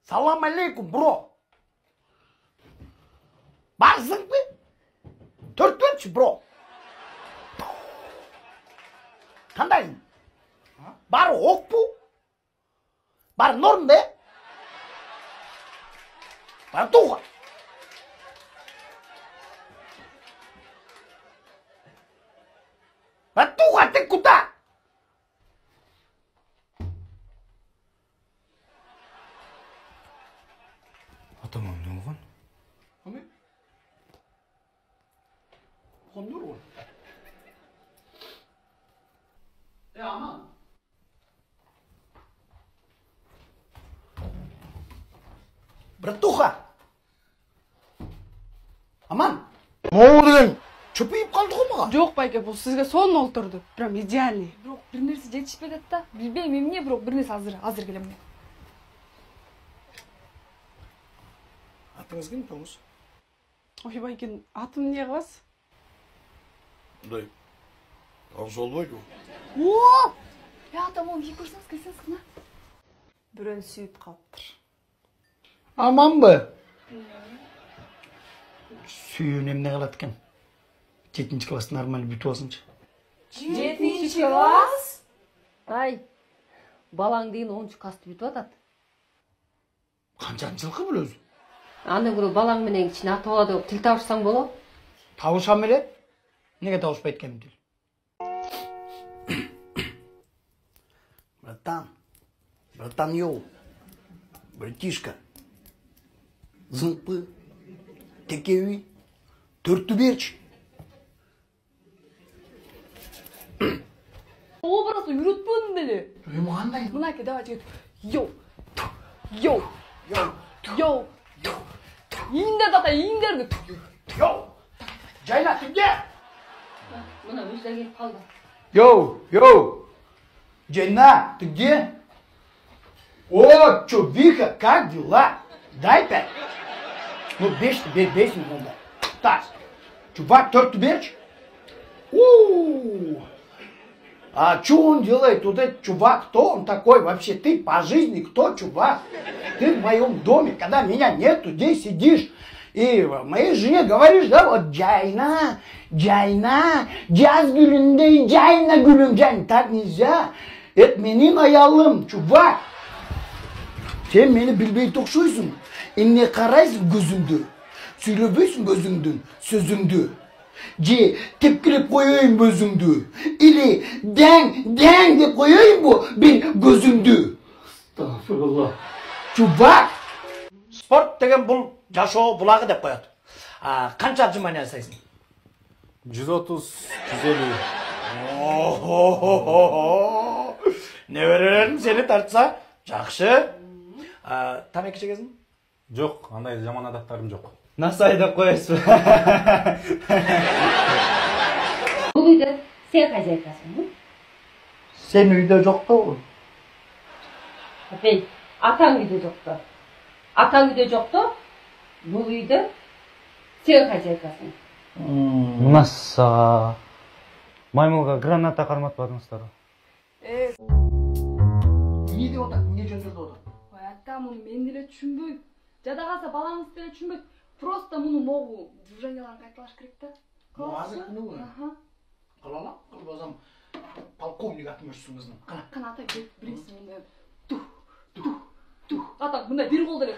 Салам алейкум, бро. Барсың бе? Төртінші, бро. Қандайсың? Бары оқ бұ? Бары норм бе? Братуха. Братуха, ты куда? Атамам не болған? Қандай? Қонdur ғой. Аман. Братуха. Аман. Мол деген. Чөпейіп қалды ғой маған. Жоқ байке, бұл сізге сонын олтырды. Прям идеальный. Бирок бир нерсе жетишпей атат да. Билбейм эмне, бирок бир нерсе азыр келем мен. Атыңыз кім тоңыз? Ой байке, атын не қыласыз? Дай. Аңсы болбайды ол. О! Атам, оны екі көрсеңіз келсеңіз қына. Бүрін сүйіп қалыптыр. Аман бы. Сүйін емне қалады екен. 7-ші класс нормально бүтіп алсыншы. 7-ші класс? Ай, балаң деген 10-ші классты бүтіп атат. Қаншанчы жылқы бұл өзі? Аны көрі балаң менен кичине аты болады деп тил табышсаң боло. Табышам эле? Неге табышпай эткенмин тил? Братан, йоу. Братишка. Зыңпы. Текеуи. Төртті берші. Образы үйрөтпөдүм беле. Қандай? Мынаке давай жигит. Йоу. Йоу. Йоу. Индер ата, индерди. Йоу. Жайна, түнде. Мына өзі келіп қалды. Йоу. Жайна, ты где? О, чё, Вика, как дела? Дай 5. Ну, бешті, бесін онда. Так, чувак, төртті берші. А что он делает? Вот этот чувак, кто он такой вообще? Ты по жизни кто, чувак? Ты в моем доме, когда меня нету, здесь сидишь. И моей жене говоришь, да, вот Джайна, Джаз гүлінде, Джайна гүлім, Джайна. Так нельзя. Это менің аялым, чувак. Sen meni bilbей тоқшойсың. Емне қарайсың көзіңді. Сөйлебейсің көзіңдің, сөзіңді. Же тепкілеп қойайын көзіңді. Или дәң деп қойайын бұ мен көзіңді. Астағфирулла. Чувак! Спорт деген бұл жашоо бұлағы деп қояды. Қанша отжимания жасайсың? 130, 150. Неберелерім сені тартса, жақшы. Тамекі шегесің? Жоқ, андай жаман адаттарым жоқ. Nasıl ayda koyasın? Бұл үйді сен хозяйкасың, бұл? Sen үйде жоқты ғой. Апей, атаң үйде жоқты. Атаң үйде жоқты, бұл үйді сен хозяйкасың. Masa. Maymulga granata қарматпадыңыздар. Не деп отыр? Не жөнделді отыр? Ой, ата, мұны мен деле түшүнбөйм. Жада қалса балаңыз деле түшүнбөйт. Просто мұны могу движенияларын кайталаш керек та. Азыр күні ғой. Аха. Қылала, қылып азам полковник атмышсың қызын. Қана. Қана ата, білесің мұндай. Тух. Ата, мұндай бір қол деле.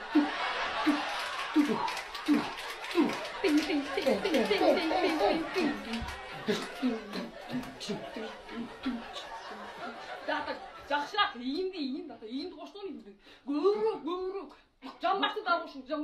Тинг, тинг, тинг, тинг, тинг, тинг, тинг. Ата, жақшырақ, иінді, ата, иінді қоштон иінді. Көрік. Жан бақты да қошын, жан...